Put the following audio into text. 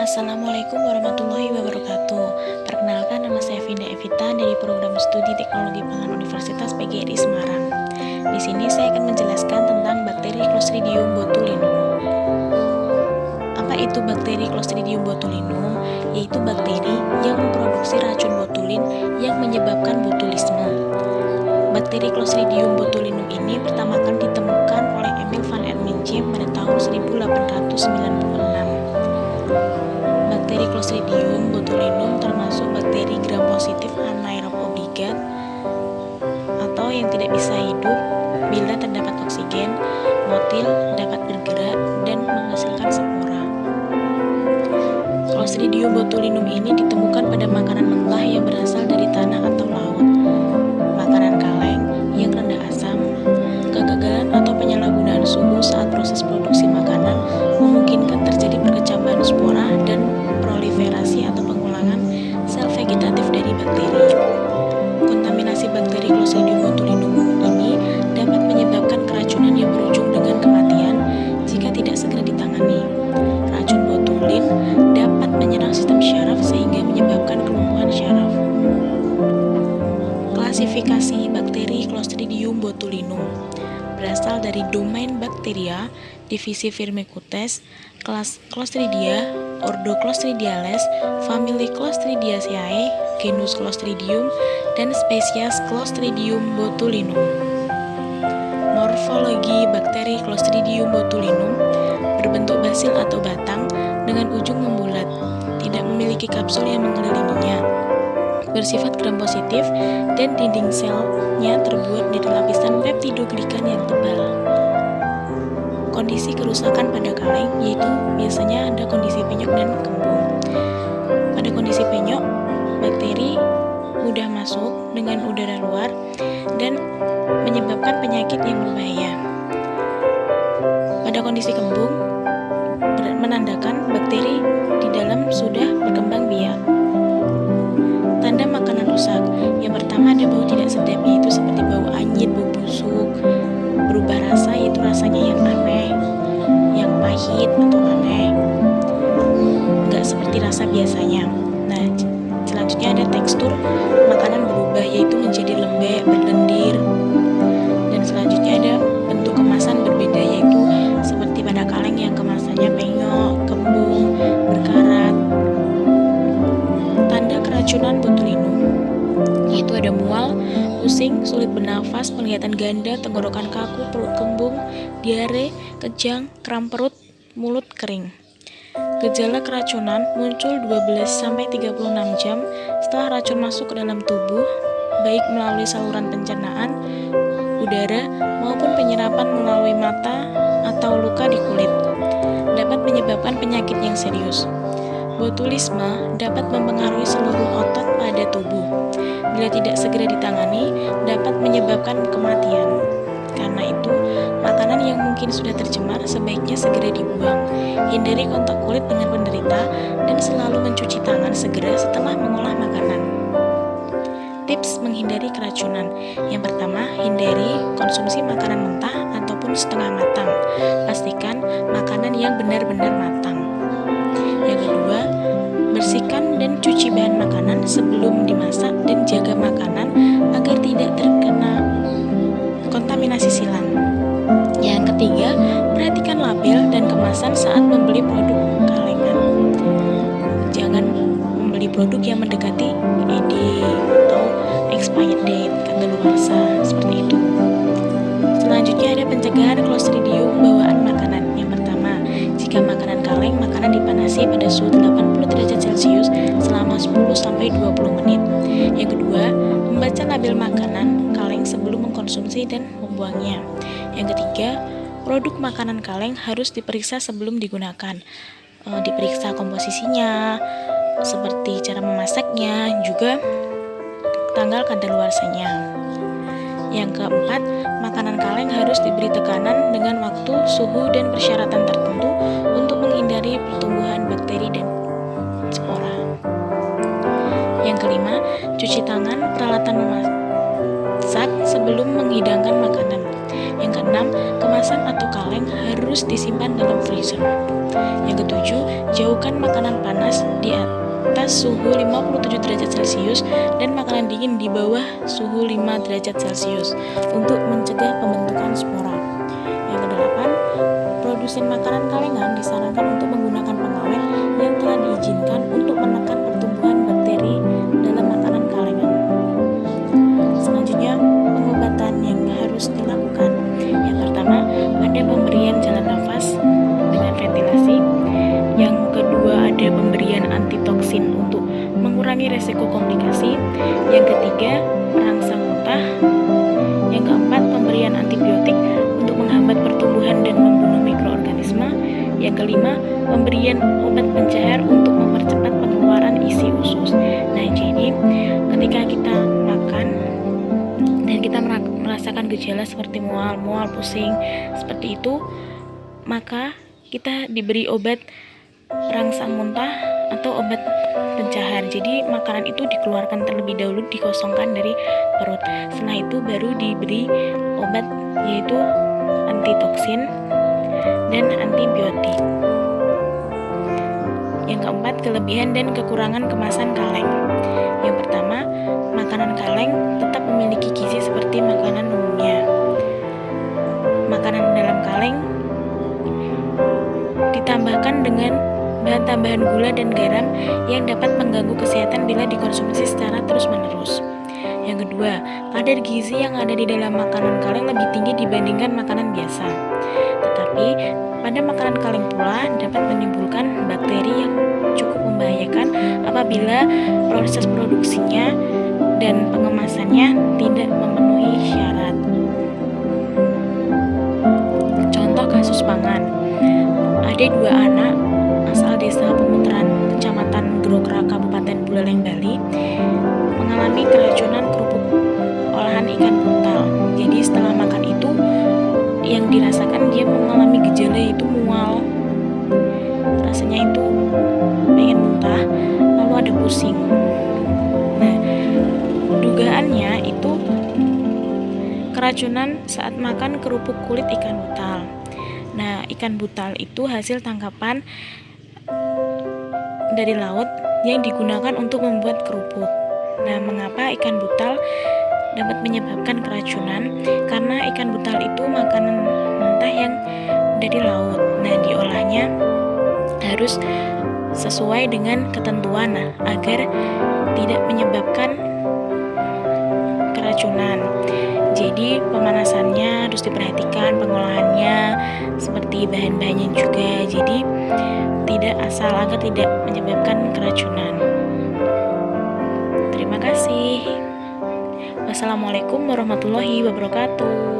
Assalamualaikum warahmatullahi wabarakatuh. Perkenalkan, nama saya Vinda Evita dari Program Studi Teknologi Pangan Universitas PGRI Semarang. Di sini saya akan menjelaskan tentang bakteri Clostridium botulinum. Apa itu bakteri Clostridium botulinum? Yaitu bakteri yang memproduksi racun botulin yang menyebabkan botulisme. Bakteri Clostridium botulinum ini pertama kali ditemukan oleh Emil van Ermininchem pada tahun 1896. Bakteri Clostridium botulinum termasuk bakteri gram-positif anaerob obligat atau yang tidak bisa hidup bila terdapat oksigen, motil dapat bergerak dan menghasilkan spora. Clostridium botulinum ini ditemukan pada makanan mentah yang berasal dari tanah atau laut, makanan kaleng yang rendah asam, kegagalan atau penyalahgunaan suhu saat proses produksi makanan memungkinkan terjadi perkecambahan spora dan proliferasi atau pengulangan sel vegetatif dari bakteri. Kontaminasi bakteri Clostridium botulinum ini dapat menyebabkan keracunan yang berujung dengan kematian jika tidak segera ditangani. Racun botulin dapat menyerang sistem syaraf sehingga menyebabkan kelumpuhan syaraf. Klasifikasi bakteri Clostridium botulinum berasal dari domain bakteria, divisi Firmicutes, kelas Clostridia, ordo Clostridiales, famili Clostridiaceae, genus Clostridium, dan spesies Clostridium botulinum. Morfologi bakteri Clostridium botulinum berbentuk basil atau batang dengan ujung membulat, tidak memiliki kapsul yang mengelilinginya, bersifat gram-positif, dan dinding selnya terbuat dari lapisan peptidoglikan yang tebal. Kondisi kerusakan pada kaleng yaitu biasanya ada kondisi penyok dan kembung. Pada kondisi penyok, bakteri mudah masuk dengan udara luar dan menyebabkan penyakit yang berbahaya. Pada kondisi kembung, menandakan bakteri di dalam sudah berkembang biak. Tanda makanan rusak. Yang pertama ada bau tidak sedap, yaitu seperti bau anyit, bau busuk, berubah rasa, yaitu rasanya yang aneh, yang pahit atau aneh, nggak seperti rasa biasanya. Nah, selanjutnya ada tekstur makanan berubah, yaitu menjadi lembek, berlendir. Dan selanjutnya ada bentuk kemasan berbeda, yaitu seperti pada kaleng yang kemasannya penyok, kembung, berkarat. Tanda keracunan botulinum yaitu ada mual, pusing, sulit bernafas, penglihatan ganda, tenggorokan kaku, perut kembung, diare, kejang, kram perut, mulut kering. Gejala keracunan muncul 12-36 jam setelah racun masuk ke dalam tubuh, baik melalui saluran pencernaan, udara, maupun penyerapan melalui mata atau luka di kulit. Dapat menyebabkan penyakit yang serius. Botulisme dapat mempengaruhi seluruh otot pada tubuh. Bila tidak segera ditangani, dapat menyebabkan kematian. Karena itu, makanan yang mungkin sudah tercemar sebaiknya segera dibuang. Hindari kontak kulit dengan penderita dan selalu mencuci tangan segera setelah mengolah makanan. Tips menghindari keracunan. Yang pertama, hindari konsumsi makanan mentah ataupun setengah matang. Pastikan makanan yang benar-benar matang. Yang kedua, bersihkan dan cuci bahan makanan sebelum dimasak dan jaga makanan agar tidak terkena kontaminasi silang. Yang ketiga, perhatikan label dan kemasan saat membeli produk kalengan. Jangan membeli produk yang mendekati ED atau expired date, kadaluarsa, seperti itu. Selanjutnya ada pencegahan Clostridium bawaan makanan. Yang pertama, jika makanan kaleng, makanan dipanasi pada suhu 80 derajat Celcius selama 10-20 menit. Yang kedua, membaca label makanan kaleng sebelum mengkonsumsi dan membuangnya. Yang ketiga, produk makanan kaleng harus diperiksa sebelum digunakan. Diperiksa komposisinya, seperti cara memasaknya, juga tanggal kadaluarsanya. Yang keempat, makanan kaleng harus diberi tekanan dengan waktu, suhu, dan persyaratan tertentu untuk menghindari pertumbuhan bakteri dan spora. Yang kelima, cuci tangan peralatan memasak sebelum menghidangkan makanan. Yang keenam, kemasan kemasan atau kaleng harus disimpan dalam freezer. Yang ketujuh, jauhkan makanan panas di atas suhu 57 derajat Celcius dan makanan dingin di bawah suhu 5 derajat Celcius untuk mencegah pembentukan spora. Yang kedelapan, produsen makanan kalengan disarankan untuk menggunakan pengawet yang telah diizinkan untuk menekan pertumbuhan bakteri dalam makanan kalengan. Selanjutnya, pengobatan yang harus dilakukan. Yang pertama, ada pemberian jalan nafas dengan ventilasi. Yang kedua, ada pemberian antitoksin untuk mengurangi resiko komplikasi. Yang ketiga, perangsang muntah. Yang keempat, pemberian antibiotik untuk menghambat pertumbuhan dan membunuh mikroorganisme. Yang kelima, pemberian obat pencair untuk mempercepat pengeluaran isi usus. Nah, jadi ketika kita makan dan kita merasakan gejala seperti mual, pusing, seperti itu, maka kita diberi obat perangsang muntah atau obat pencahar. Jadi makanan itu dikeluarkan terlebih dahulu, dikosongkan dari perut. Setelah itu baru diberi obat, yaitu antitoksin dan antibiotik. Yang keempat, kelebihan dan kekurangan kemasan kaleng. Yang pertama, makanan kaleng tetap memiliki gizi seperti makanan umumnya. Makanan dalam kaleng ditambahkan dengan bahan tambahan gula dan garam yang dapat mengganggu kesehatan bila dikonsumsi secara terus-menerus. Yang kedua, kadar gizi yang ada di dalam makanan kaleng lebih tinggi dibandingkan makanan biasa. Tetapi, pada makanan kaleng pula dapat menimbulkan bakteri yang cukup membahayakan apabila proses produksinya dan pengemasannya tidak memenuhi syarat. Contoh kasus pangan. Ada dua anak asal desa Pemutaran, Kecamatan Grokra, Kabupaten Buleleng, Bali, mengalami keracunan kerupuk olahan ikan buntal. Jadi setelah makan itu, yang dirasakan dia mengalami gejala yaitu mual. Rasanya itu pengen muntah, lalu ada pusing. Nah, dugaannya itu keracunan saat makan kerupuk kulit ikan butal. Nah, ikan butal itu hasil tangkapan dari laut yang digunakan untuk membuat kerupuk. Nah, mengapa ikan butal dapat menyebabkan keracunan? Karena ikan butal itu makanan mentah yang dari laut. Nah, diolahnya harus sesuai dengan ketentuan agar tidak menyebabkan keracunan. Jadi pemanasannya harus diperhatikan, pengolahannya seperti bahan-bahannya juga. Jadi tidak asal agar tidak menyebabkan keracunan. Terima kasih. Wassalamualaikum warahmatullahi wabarakatuh.